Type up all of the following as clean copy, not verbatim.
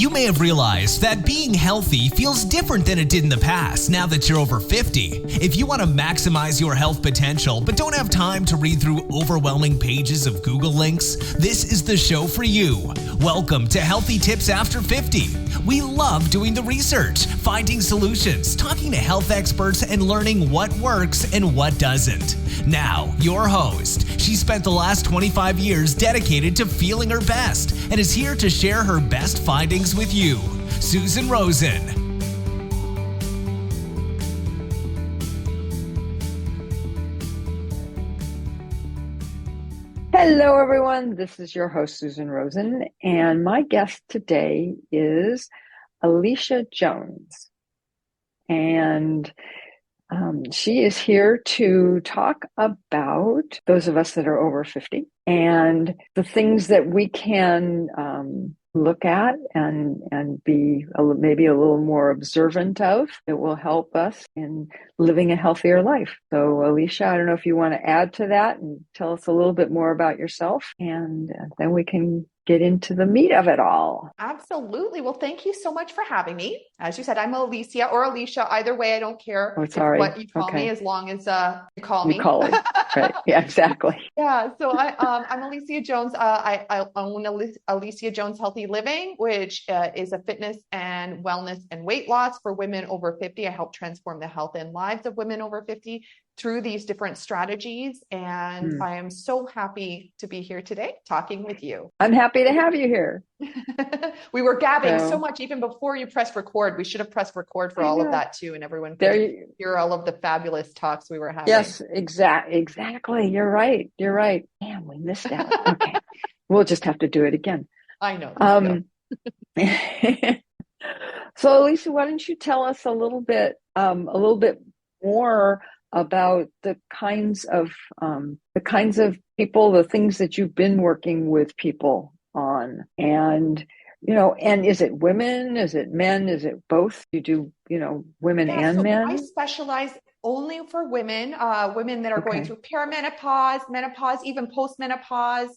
You may have realized that being healthy feels different than it did in the past now that you're over 50. If you want to maximize your health potential but don't have time to read through overwhelming pages of Google links, this is the show for you. Welcome to Healthy Tips After 50. We love doing the research, finding solutions, talking to health experts, and learning what works and what doesn't. Now, your host. She spent the last 25 years dedicated to feeling her best and is here to share her best findings with you, Susan Rosen. Hello, everyone. This is your host, Susan Rosen, and my guest today is Alicia Jones. And she is here to talk about those of us that are over 50 and the things that we can look at and be maybe a little more observant of that will help us in living a healthier life. So Alicia, I don't know if you want to add to that and tell us a little bit more about yourself, and then we can get into the meat of it all. Absolutely. Well, thank you so much for having me. As you said, I'm Alicia or Alicia. Either way, I don't care what you call me, as long as you call me. You call it. Right. Yeah, exactly. Yeah. So I'm Alicia Jones. I own Alicia Jones Healthy Living, which is a fitness and wellness and weight loss for women over 50. I help transform the health and lives of women over 50 through these different strategies. And I am so happy to be here today talking with you. I'm happy to have you here. We were gabbing so much even before you pressed record. We should have pressed record for all of that too. And everyone could hear all of the fabulous talks we were having. Yes, exactly. You're right. Damn, we missed out. Okay. We'll just have to do it again. I know. So Alicia, why don't you tell us a little bit more about the kinds of people, the things that you've been working with people on, and is it women, is it men, is it both? You do, women and men? I specialize only for women that are going through peri-menopause, menopause, even post-menopause,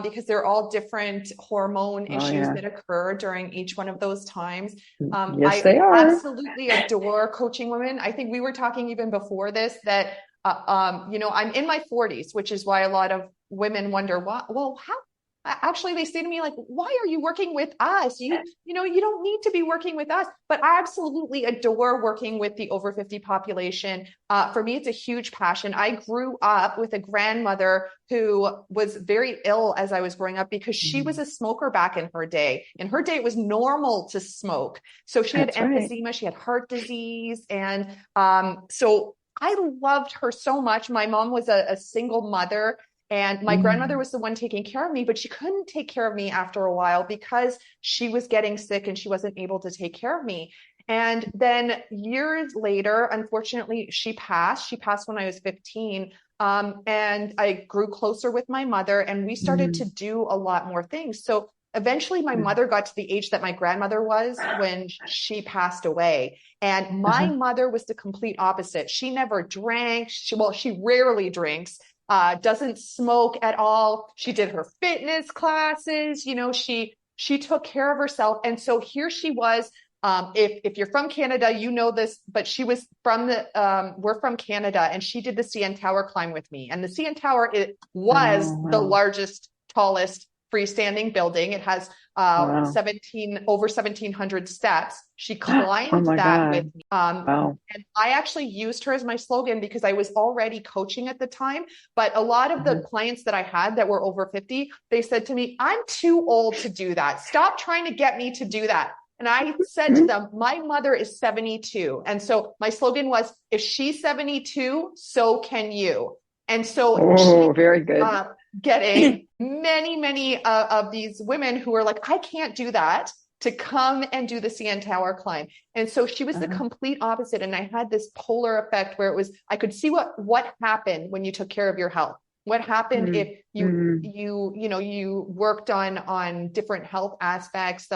because they're all different hormone issues that occur during each one of those times. Yes, they are. Absolutely adore coaching women. I think we were talking even before this that, I'm in my 40s, which is why a lot of women wonder, how? Actually, they say to me, like, why are you working with us? You don't need to be working with us. But I absolutely adore working with the over 50 population. For me, it's a huge passion. I grew up with a grandmother who was very ill as I was growing up because she was a smoker back in her day. In her day, it was normal to smoke. So she had emphysema, she had heart disease. And so I loved her so much. My mom was a single mother. And my grandmother was the one taking care of me, but she couldn't take care of me after a while because she was getting sick and she wasn't able to take care of me. And then years later, unfortunately, she passed. She passed when I was 15. And I grew closer with my mother and we started to do a lot more things. So eventually my mother got to the age that my grandmother was when she passed away. And my mother was the complete opposite. She never drank. She rarely drinks. Doesn't smoke at all. She did her fitness classes. She took care of herself. And so here she was. If you're from Canada, you know this, but she was we're from Canada, and she did the CN Tower climb with me. And the CN Tower, it was the largest, tallest freestanding building. It has over 1,700 steps. She climbed with me. And I actually used her as my slogan because I was already coaching at the time. But a lot of the clients that I had that were over 50, they said to me, I'm too old to do that. Stop trying to get me to do that. And I said to them, my mother is 72. And so my slogan was, if she's 72, so can you. And so very good. Getting many of these women who are like, I can't do that, to come and do the CN Tower climb. And so she was the complete opposite. And I had this polar effect where I could see what happened when you took care of your health. What happened if you worked on different health aspects,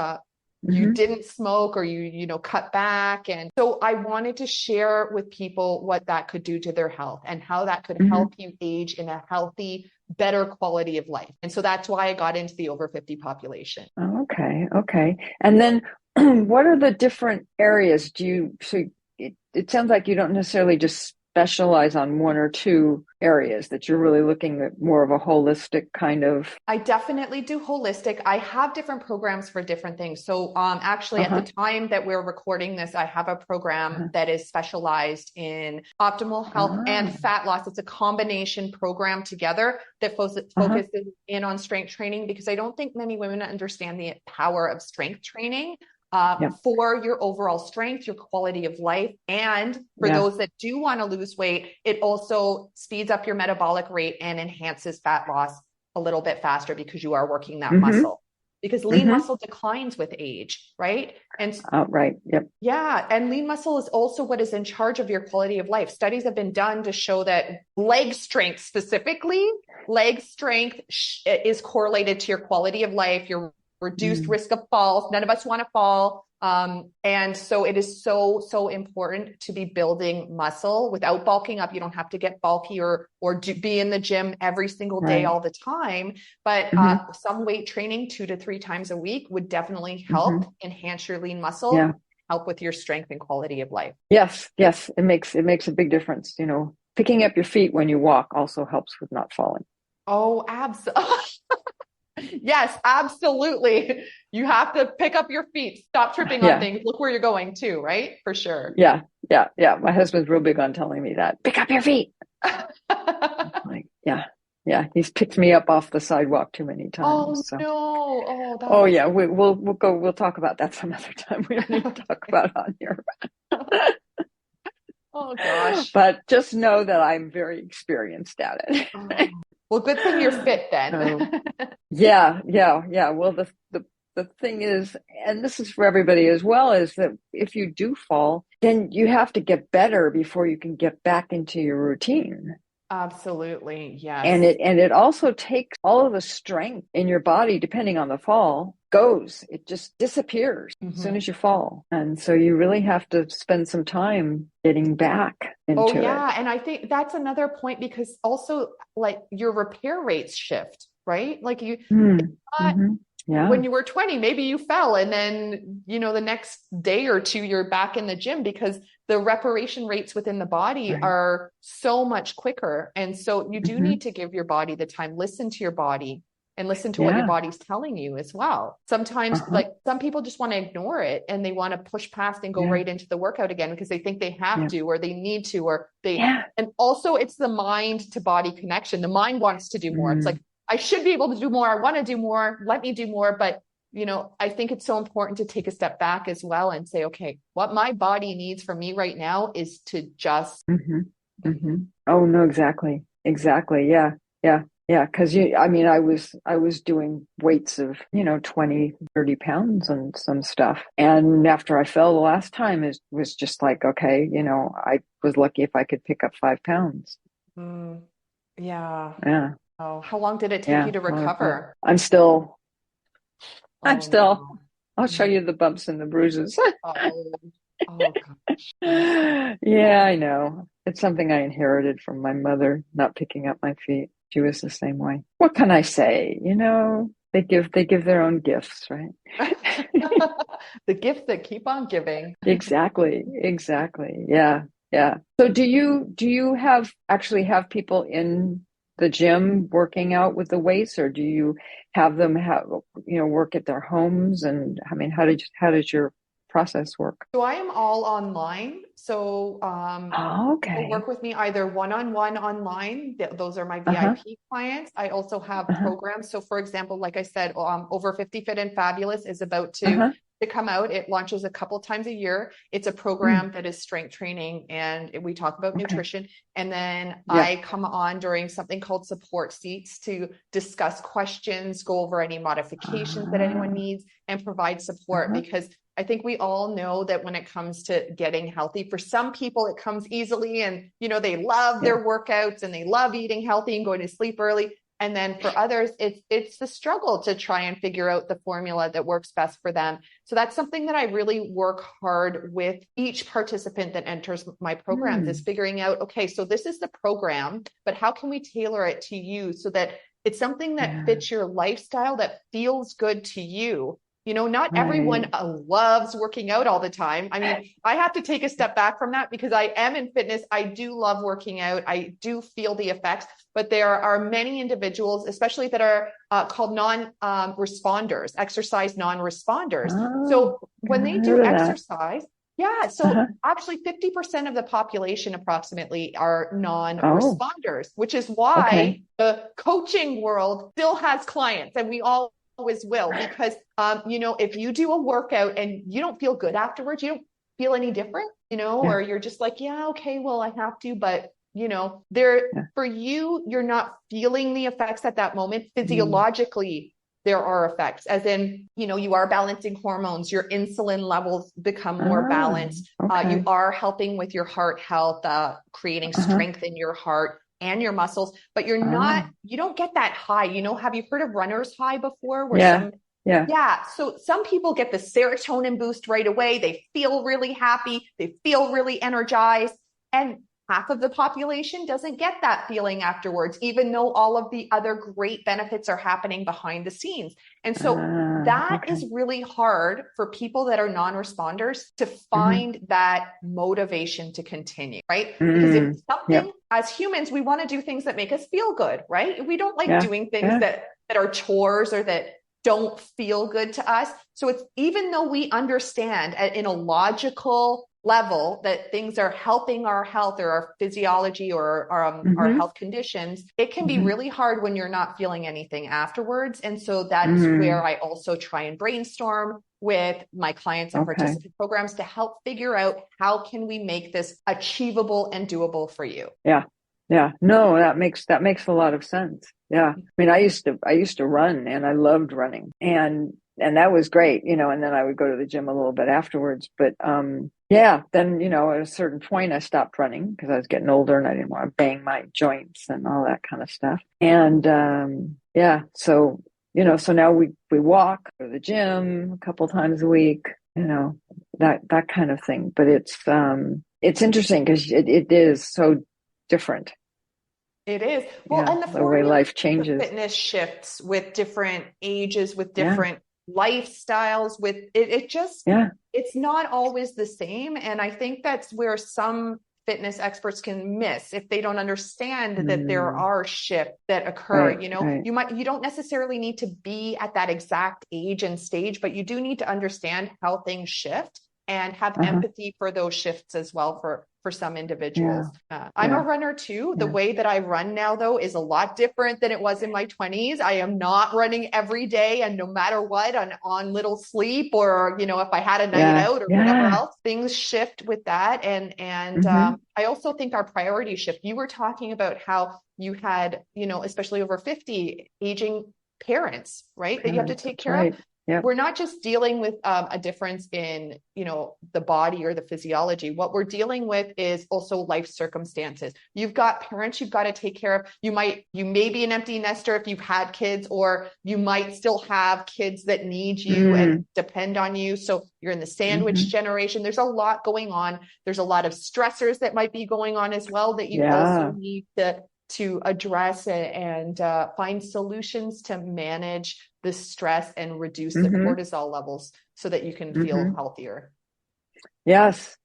you didn't smoke or you cut back. And so I wanted to share with people what that could do to their health and how that could help you age in a healthy, better quality of life. And so that's why I got into the over 50 population. Okay. Okay. And then what are the different areas it sounds like you don't necessarily just specialize on one or two areas, that you're really looking at more of a holistic kind of. I definitely do holistic. I have different programs for different things. So actually at the time that we're recording this, I have a program that is specialized in optimal health and fat loss. It's a combination program together that focuses in on strength training, because I don't think many women understand the power of strength training. For your overall strength, your quality of life. And for those that do want to lose weight, it also speeds up your metabolic rate and enhances fat loss a little bit faster, because you are working that muscle. Because lean muscle declines with age, right? And right. Yep. Yeah. And lean muscle is also what is in charge of your quality of life. Studies have been done to show that leg strength specifically, is correlated to your quality of life, your reduced risk of falls. None of us want to fall. And so it is so important to be building muscle without bulking up. You don't have to get bulky or be in the gym every single day all the time. But some weight training 2 to 3 times a week would definitely help enhance your lean muscle, help with your strength and quality of life. Yes. It makes a big difference. Picking up your feet when you walk also helps with not falling. Oh, absolutely. Yes, absolutely. You have to pick up your feet, stop tripping on things, look where you're going too, right? For sure. Yeah. My husband's real big on telling me that. Pick up your feet. Like, yeah. He's picked me up off the sidewalk too many times. No. We'll talk about that some other time. We don't need to talk about it on here. Oh gosh. But just know that I'm very experienced at it. Well, good thing you're fit then. Yeah. Well, the thing is, and this is for everybody as well, is that if you do fall, then you have to get better before you can get back into your routine. Absolutely. Yes. And it also takes all of the strength in your body, depending on the fall, it just disappears as soon as you fall. And so you really have to spend some time getting back into it. And I think that's another point, because also like your repair rates shift, right? Like when you were 20, maybe you fell, and then, the next day or two, you're back in the gym, because the reparation rates within the body are so much quicker. And so you do need to give your body the time, listen to your body, and listen to what your body's telling you as well. Sometimes like some people just want to ignore it, and they want to push past and go right into the workout again, because they think they have to, or they need to, or and also it's the mind to body connection. The mind wants to do more. It's like, I should be able to do more. I want to do more. Let me do more. But, I think it's so important to take a step back as well and say, okay, what my body needs from me right now is to just. Oh, no, exactly. Yeah. Cause I was doing weights of, 20, 30 pounds and some stuff. And after I fell the last time, it was just like, okay, I was lucky if I could pick up 5 pounds. Yeah. Oh, how long did it take you to recover? I'm still, I'll show you the bumps and the bruises. Gosh. Yeah, I know. It's something I inherited from my mother, not picking up my feet. She was the same way. What can I say? They give their own gifts, right? The gifts that keep on giving. Exactly. Yeah. So do you actually have people in the gym working out with the weights, or do you have them work at their homes? And how did your process work? So I am all online. So people work with me either one-on-one online. Those are my VIP clients. I also have programs. So for example, like I said, Over 50 Fit and Fabulous is about to come out. It launches a couple times a year. It's a program that is strength training, and we talk about nutrition. And then I come on during something called support seats to discuss questions, go over any modifications that anyone needs, and provide support, because I think we all know that when it comes to getting healthy, for some people it comes easily, and they love their workouts and they love eating healthy and going to sleep early. And then for others, it's the struggle to try and figure out the formula that works best for them. So that's something that I really work hard with each participant that enters my programs is figuring out, okay, so this is the program, but how can we tailor it to you so that it's something that fits your lifestyle, that feels good to you. You know, not everyone loves working out all the time. I mean, I have to take a step back from that because I am in fitness. I do love working out. I do feel the effects, but there are many individuals, especially that are called non-responders, exercise non-responders. So when they do exercise, actually 50% of the population approximately are non-responders, which is why the coaching world still has clients, and we always will, because you know, if you do a workout and you don't feel good afterwards, you don't feel any different, you know, or you're just like, yeah, okay, well, I have to, but you know, for you, you're not feeling the effects at that moment. Physiologically, there are effects, as in, you know, you are balancing hormones, your insulin levels become more balanced. You are helping with your heart health, creating strength in your heart and your muscles, but you're not, you don't get that high. You know, have you heard of runner's high before? Where so some people get the serotonin boost right away. They feel really happy. They feel really energized. And half of the population doesn't get that feeling afterwards, even though all of the other great benefits are happening behind the scenes. And so that is really hard for people that are non-responders to find that motivation to continue, right? Because if something, as humans, we want to do things that make us feel good, right? We don't like doing things that are chores or that don't feel good to us. So it's, even though we understand in a logical level that things are helping our health or our physiology or our health conditions, it can be really hard when you're not feeling anything afterwards. And so that's where I also try and brainstorm with my clients and participant programs to help figure out how can we make this achievable and doable for you. No, that makes a lot of sense. I mean, I used to run, and I loved running, and that was great, you know, and then I would go to the gym a little bit afterwards. But then, you know, at a certain point I stopped running because I was getting older and I didn't want to bang my joints and all that kind of stuff. And so, you know, so now we walk, go to the gym a couple times a week, you know, that kind of thing. But it's interesting because it is so different. It is. Well, and the way life changes. Fitness shifts with different ages, with different lifestyles, with it just, it's not always the same. And I think that's where some fitness experts can miss if they don't understand that there are shifts that occur. You know, you don't necessarily need to be at that exact age and stage, but you do need to understand how things shift and have empathy for those shifts as well for some individuals. I'm a runner too. The way that I run now, though, is a lot different than it was in my 20s. I am not running every day, and no matter what, on little sleep, or, you know, if I had a night out or whatever else, things shift with that. And I also think our priorities shift. You were talking about how you had, you know, especially over 50, aging parents, right? That you have to take care of. We're not just dealing with a difference in, you know, the body or the physiology. What we're dealing with is also life circumstances. You've got parents you've got to take care of. You may be an empty nester if you've had kids, or you might still have kids that need you and depend on you. So you're in the sandwich generation. There's a lot going on. There's a lot of stressors that might be going on as well that you also need to address and find solutions to manage the stress and reduce the cortisol levels so that you can feel healthier. Yes,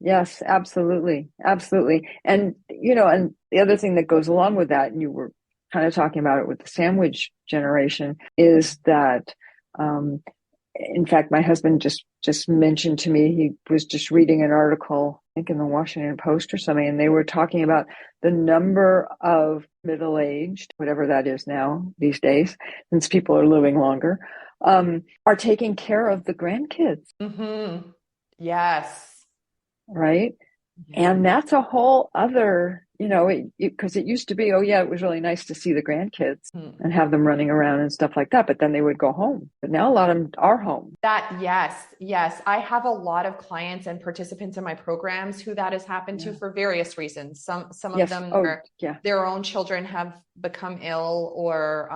absolutely. And, you know, and the other thing that goes along with that, and you were kind of talking about it with the sandwich generation, is that, in fact, my husband just mentioned to me, he was just reading an article, I think in the Washington Post or something, and they were talking about the number of middle-aged, whatever that is now these days, since people are living longer, are taking care of the grandkids. Yes. Right. And that's a whole other, because it used to be, oh yeah, it was really nice to see the grandkids and have them running around and stuff like that. But then they would go home. But now a lot of them are home. Yes. I have a lot of clients and participants in my programs who that has happened to for various reasons. Some of them their own children have become ill or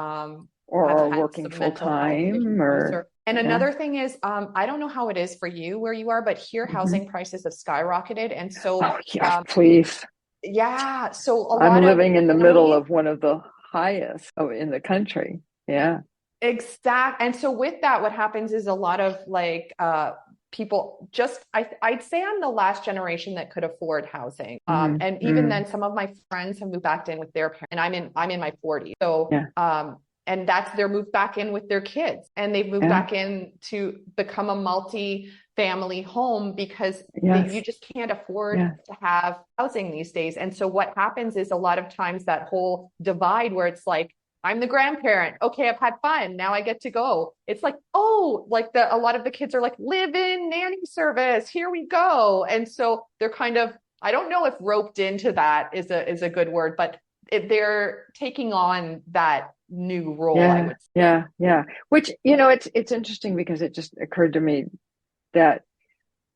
are working full time and another thing is, I don't know how it is for you where you are, but here housing prices have skyrocketed. And so, please. Yeah. So I'm living in the middle of one of the highest in the country. Yeah. Exactly. And so with that, what happens is a lot of people I'd say I'm the last generation that could afford housing. And even then some of my friends have moved back in with their parents, and I'm in my 40s. So, and they're moved back in with their kids, and they've moved back in to become a multi-family home because you just can't afford to have housing these days. And so what happens is a lot of times that whole divide where it's like, I'm the grandparent. Okay, I've had fun. Now I get to go. It's like, a lot of the kids are like, live-in nanny service. Here we go. And so they're kind of, I don't know if roped into that is a good word, but they're taking on that new role. I would say. Yeah. Which, it's interesting because it just occurred to me that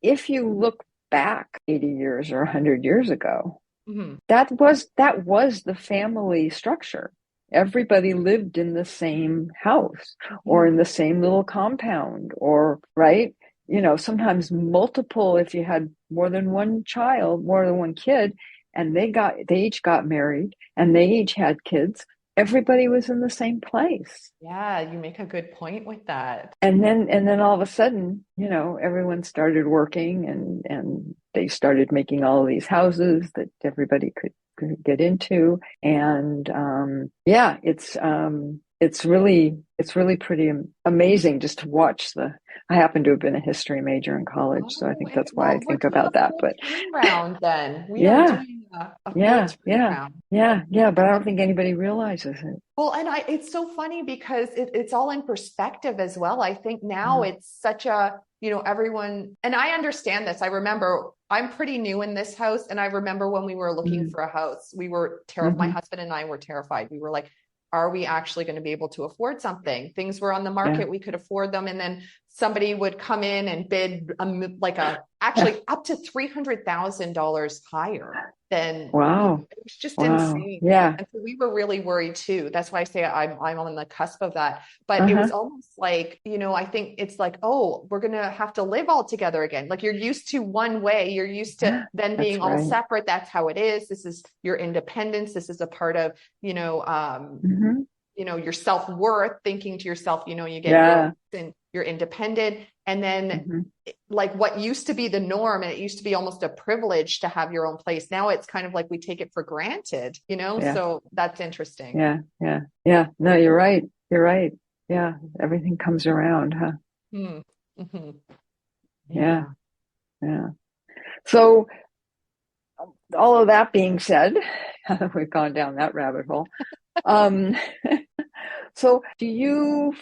if you look back 80 years or 100 years ago, that was the family structure. Everybody lived in the same house or in the same little compound or, right? Sometimes multiple, if you had more than one child, more than one kid, and they each got married and they each had kids. Everybody was in the same place. Yeah, you make a good point with that. And then all of a sudden, everyone started working and they started making all of these houses that everybody could get into. And it's really pretty amazing just to watch I happen to have been a history major in college, so I think that's why I think about that. But round then we are doing a but I don't think anybody realizes it. Well, and it's so funny because it's all in perspective as well. I think now it's such a, everyone, and I understand this. I remember I'm pretty new in this house, and I remember when we were looking for a house, we were terrified. My husband and I were terrified. We were like, are we actually going to be able to afford something? Things were on the market. We could afford them. And then somebody would come in and bid actually up to $300,000 higher than, wow. It was just insane. Yeah. And so we were really worried too. That's why I say I'm on the cusp of that, but it was almost like, I think it's like, oh, we're going to have to live all together again. Like you're used to one way, you're used to then being all separate. That's how it is. This is your independence. This is a part of, your self-worth, thinking to yourself, you get and you're independent. And then like what used to be the norm, and it used to be almost a privilege to have your own place. Now it's kind of like we take it for granted, so that's interesting. Yeah. No, you're right. Yeah. Everything comes around, huh? Yeah. So all of that being said, we've gone down that rabbit hole. So do you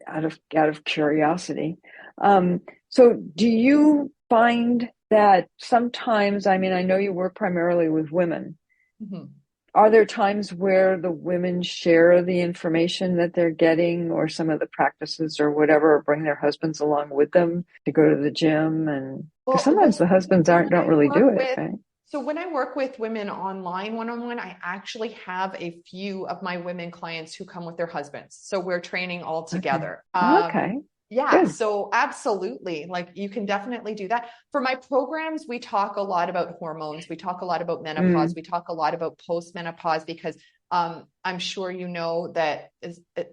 out of curiosity, so do you find that sometimes, I know you work primarily with women. Are there times where the women share the information that they're getting or some of the practices or whatever, or bring their husbands along with them to go to the gym? And because sometimes the husbands don't really do it, right? So when I work with women online one-on-one, I actually have a few of my women clients who come with their husbands. So we're training all together. Okay. Yeah. Good. So absolutely. Like you can definitely do that. For my programs, we talk a lot about hormones. We talk a lot about menopause. We talk a lot about post-menopause because I'm sure that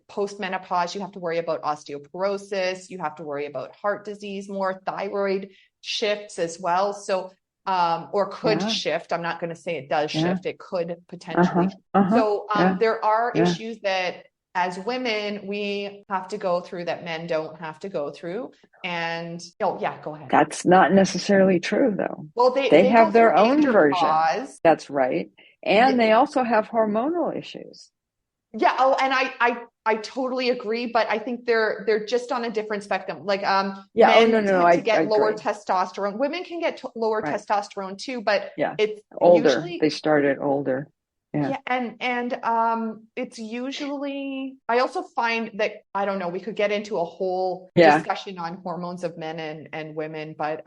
post-menopause, you have to worry about osteoporosis. You have to worry about heart disease, more thyroid shifts as well. So or could shift. I'm not going to say it does shift. It could potentially. So there are issues that as women, we have to go through that men don't have to go through. And go ahead. That's not necessarily true though. Well, they have their own andropause. version. That's right. And they also have hormonal issues. Yeah. Oh, and I totally agree, but I think they're just on a different spectrum. Like Yeah. Oh, men no, tend to I get lower agree. testosterone. Women can get lower Right. testosterone too, but Yeah. it's Older. usually They started older. Yeah. yeah, and it's usually I also find that I don't know, we could get into a whole Yeah. discussion on hormones of men and women, but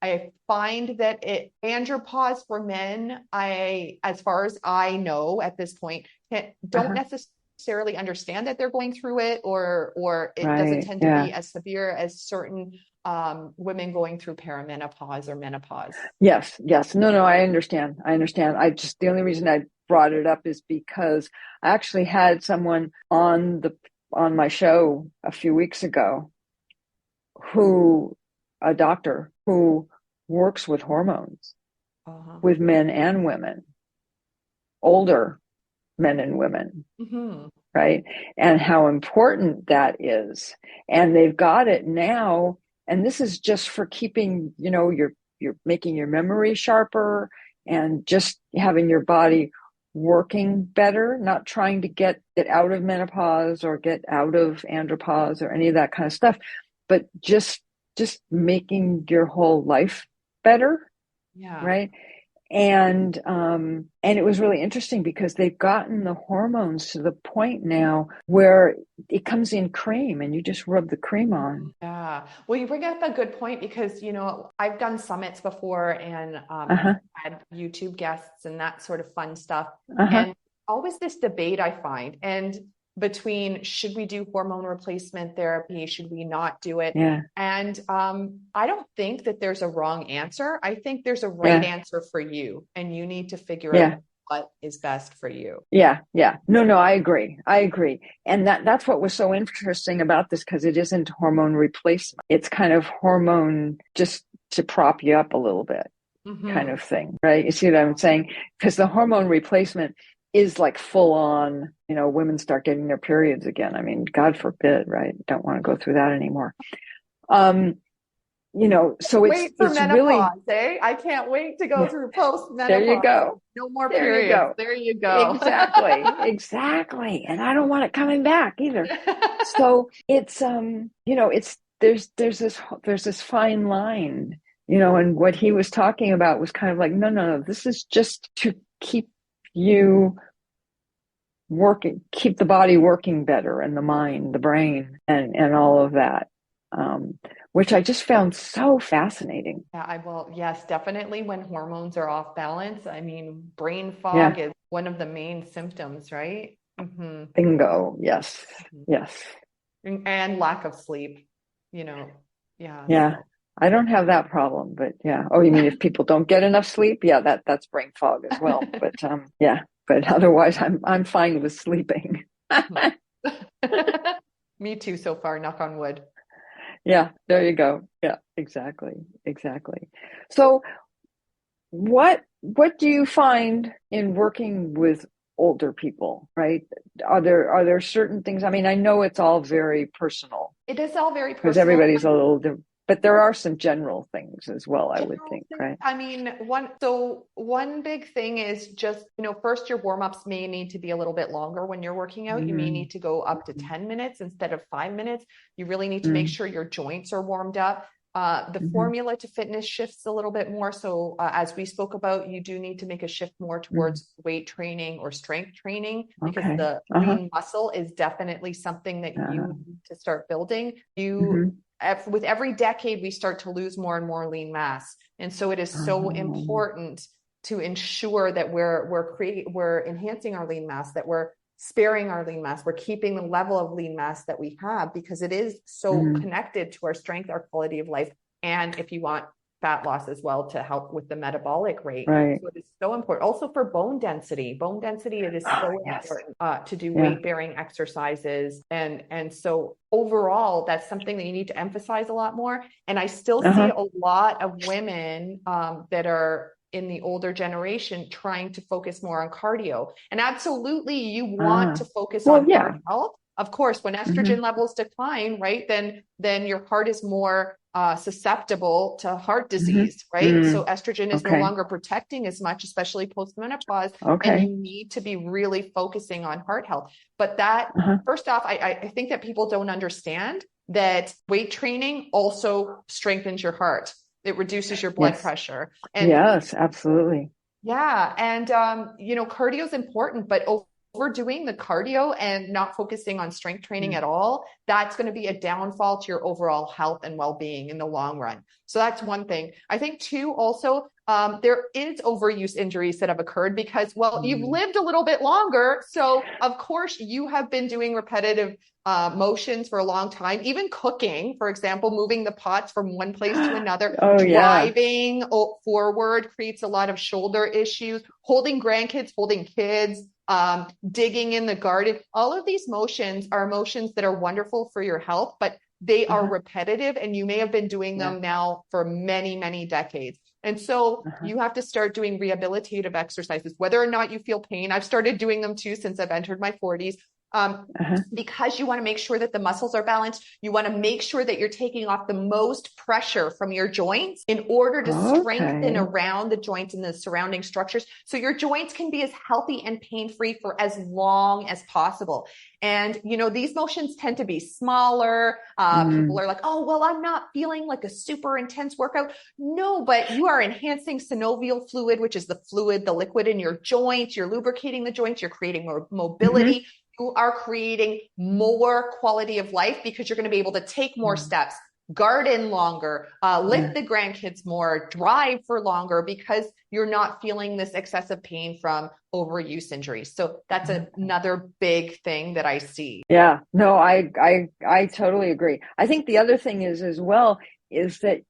I find that andropause for men, as far as I know at this point, don't necessarily understand that they're going through it, or it doesn't Right. tend to Yeah. be as severe as certain women going through perimenopause or menopause. Yes. Yes. No, I understand. The only reason I brought it up is because I actually had someone on my show a few weeks ago a doctor who works with hormones with men and women, older men and women, right? And how important that is. And they've got it now. And this is just for keeping, you're making your memory sharper and just having your body working better, not trying to get out of menopause or get out of andropause or any of that kind of stuff, but just making your whole life better. Yeah. Right. And it was really interesting because they've gotten the hormones to the point now where it comes in cream and you just rub the cream on. Yeah. Well, you bring up a good point because, I've done summits before and had YouTube guests and that sort of fun stuff. And always this debate I find, and between should we do hormone replacement therapy, should we not do it? Yeah. And I don't think that there's a wrong answer. I think there's a right answer for you, and you need to figure out what is best for you. Yeah. No, I agree. And that's what was so interesting about this, because it isn't hormone replacement. It's kind of hormone just to prop you up a little bit kind of thing, right? You see what I'm saying? Because the hormone replacement is like full on, women start getting their periods again. I mean, God forbid, right? Don't want to go through that anymore. So wait for it's menopause, really, I can't wait to go through post-menopause. There you go. No more There periods. you go. There you go. Exactly. And I don't want it coming back either. So it's, there's this fine line, and what he was talking about was kind of like, no, this is just to keep you working, keep the body working better, and the mind, the brain, and all of that, which I just found so fascinating. Yeah, yes, definitely when hormones are off balance. I mean, brain fog is one of the main symptoms, right? Bingo. Yes. And lack of sleep, Yeah. Yeah. I don't have that problem, but yeah. Oh, you mean if people don't get enough sleep? Yeah, that's brain fog as well. But but otherwise I'm fine with sleeping. Me too so far, knock on wood. Yeah, there you go. Yeah, exactly. So what do you find in working with older people, right? Are there certain things? I mean, I know it's all very personal. It is all very personal. Because everybody's a little different. But there are some general things as well, I would think, right? I mean, one big thing is just, first your warm-ups may need to be a little bit longer when you're working out. You may need to go up to 10 minutes instead of 5 minutes. You really need to make sure your joints are warmed up. The formula to fitness shifts a little bit more. So as we spoke about, you do need to make a shift more towards weight training or strength training, because the lean muscle is definitely something that you need to start building. With every decade, we start to lose more and more lean mass. And so it is so important to ensure that we're enhancing our lean mass, that we're sparing our lean mass, we're keeping the level of lean mass that we have, because it is so connected to our strength, our quality of life, and if you want fat loss as well, to help with the metabolic rate. Right. So it is so important. Also for bone density, it is so important to do weight-bearing exercises. And so overall, that's something that you need to emphasize a lot more. And I still see a lot of women that are in the older generation trying to focus more on cardio. And absolutely, you want to focus on heart health, of course, when estrogen levels decline, right, then your heart is more susceptible to heart disease, right? So estrogen is no longer protecting as much, especially post-menopause. And you need to be really focusing on heart health. But that, first off, I think that people don't understand that weight training also strengthens your heart. It reduces your blood pressure. And yes, absolutely. Yeah. And, cardio is important, but overdoing the cardio and not focusing on strength training at all, that's going to be a downfall to your overall health and well-being in the long run. So that's one thing. I think two, also, there is overuse injuries that have occurred because, you've lived a little bit longer. So of course you have been doing repetitive motions for a long time, even cooking, for example, moving the pots from one place to another, driving forward creates a lot of shoulder issues, holding grandkids, holding kids, digging in the garden. All of these motions are motions that are wonderful for your health, but they are repetitive and you may have been doing them now for many, many decades. And so you have to start doing rehabilitative exercises, whether or not you feel pain. I've started doing them too since I've entered my 40s. Because you want to make sure that the muscles are balanced. You want to make sure that you're taking off the most pressure from your joints in order to strengthen around the joints and the surrounding structures. So your joints can be as healthy and pain-free for as long as possible. And, these motions tend to be smaller. People are like, oh, well, I'm not feeling like a super intense workout. No, but you are enhancing synovial fluid, which is the fluid, the liquid in your joints. You're lubricating the joints. You're creating more mobility. You are creating more quality of life because you're going to be able to take more steps, garden longer, lift the grandkids more, drive for longer because you're not feeling this excessive pain from overuse injuries. So that's another big thing that I see. Yeah, no, I totally agree. I think the other thing is as well is that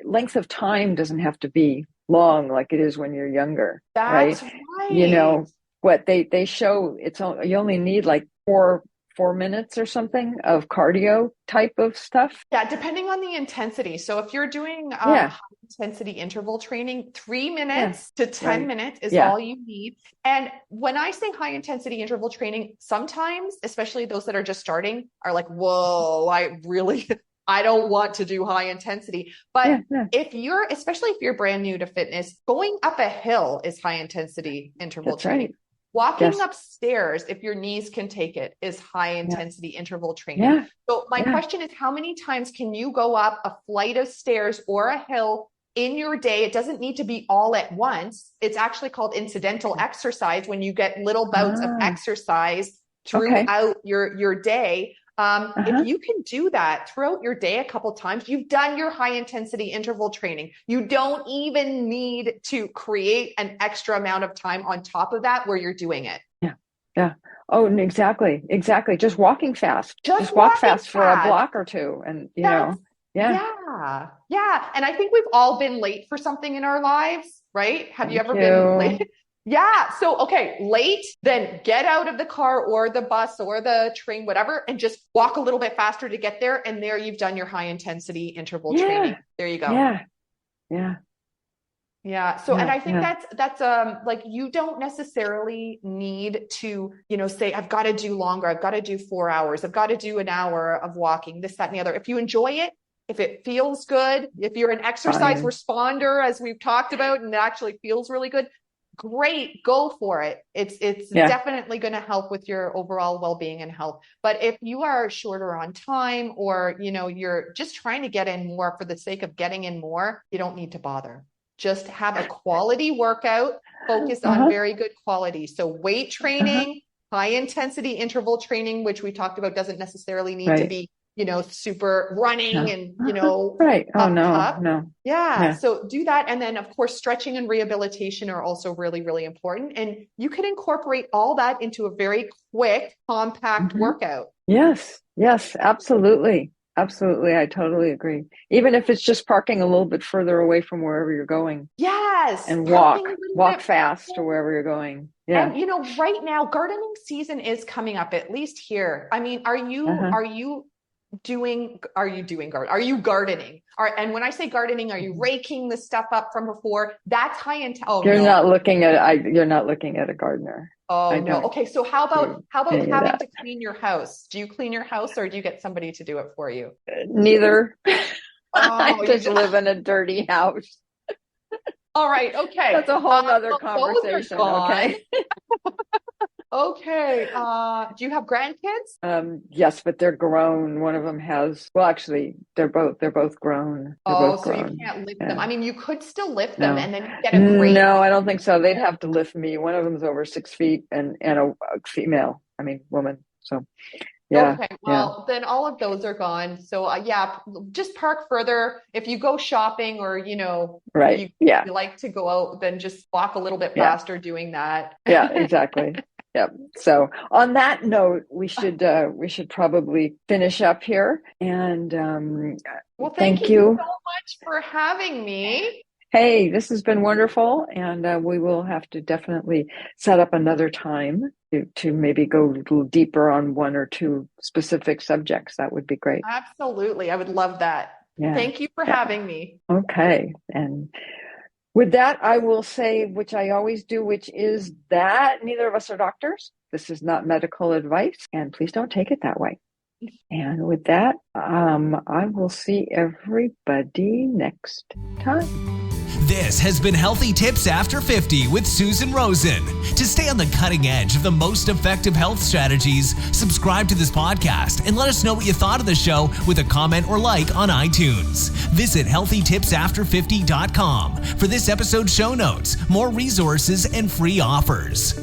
length of time doesn't have to be long like it is when you're younger. That's right. What they show, you only need like four minutes or something of cardio type of stuff. Yeah, depending on the intensity. So if you're doing high intensity interval training, 3 minutes to 10 minutes is all you need. And when I say high intensity interval training, sometimes, especially those that are just starting, are like, whoa, I don't want to do high intensity. But especially if you're brand new to fitness, going up a hill is high intensity interval training. Right. Walking upstairs, if your knees can take it, is high intensity interval training. So my question is, how many times can you go up a flight of stairs or a hill in your day? It doesn't need to be all at once. It's actually called incidental exercise when you get little bouts of exercise throughout your day. If you can do that throughout your day a couple times, you've done your high intensity interval training. You don't even need to create an extra amount of time on top of that where you're doing it. Yeah. Oh, exactly. Just walking fast. Just walk fast for a block or two. And, Yeah. And I think we've all been late for something in our lives, right? Have you ever been late? Yeah. So, late, then get out of the car or the bus or the train, whatever, and just walk a little bit faster to get there. And there you've done your high intensity interval training. There you go. Yeah. So, and I think that's like, you don't necessarily need to, say, I've got to do longer. I've got to do 4 hours. I've got to do an hour of walking, this, that, and the other. If you enjoy it, if it feels good, if you're an exercise responder, as we've talked about, and it actually feels really good, great, go for it. It's definitely going to help with your overall well-being and health. But if you are shorter on time, or, you're just trying to get in more for the sake of getting in more, you don't need to bother. Just have a quality workout, focus on very good quality. So weight training, high intensity interval training, which we talked about, doesn't necessarily need to be, super running and, right. Oh, no. Yeah. So do that. And then of course, stretching and rehabilitation are also really, really important. And you can incorporate all that into a very quick, compact workout. Yes, absolutely. Absolutely. I totally agree. Even if it's just parking a little bit further away from wherever you're going. Yes. And walk fast to wherever you're going. Yeah. And right now, gardening season is coming up, at least here. I mean, are you gardening? And when I say gardening, are you raking the stuff up from before? That's high intensity. You're not looking at a gardener. Oh I no. don't Okay. So how do about any of having that. to clean your house? Do you clean your house or do you get somebody to do it for you? Neither. I Oh, you just just, live in a dirty house. all right. Okay. That's a whole nother Well, those are conversation. gone. Okay. Okay. Do you have grandkids? Yes, but they're grown. One of them has, well, actually, they're both grown. They're Oh, both so you grown. can't lift them. Yeah. I mean, you could still lift them No. and then you get a crate. No, I don't think so. They'd have to lift me. One of them's over 6 feet and a female, woman. So yeah, Okay, yeah, well, then all of those are gone. So yeah, just park further. If you go shopping or, right. you, Yeah, you like to go out, then just walk a little bit yeah, faster doing that. yeah, exactly. Yep. So on that note, we should probably finish up here. And Well, thank thank you you. so much for having me. Hey, this has been wonderful, and we will have to definitely set up another time to maybe go a little deeper on one or two specific subjects. That would be great. Absolutely. I would love that. Yeah. Thank you for Yeah. having me. Okay. And with that, I will say, which I always do, which is that neither of us are doctors. This is not medical advice, and please don't take it that way. And with that, I will see everybody next time. This has been Healthy Tips After 50 with Susan Rosen. To stay on the cutting edge of the most effective health strategies, subscribe to this podcast and let us know what you thought of the show with a comment or like on iTunes. Visit healthytipsafter50.com for this episode's show notes, more resources, and free offers.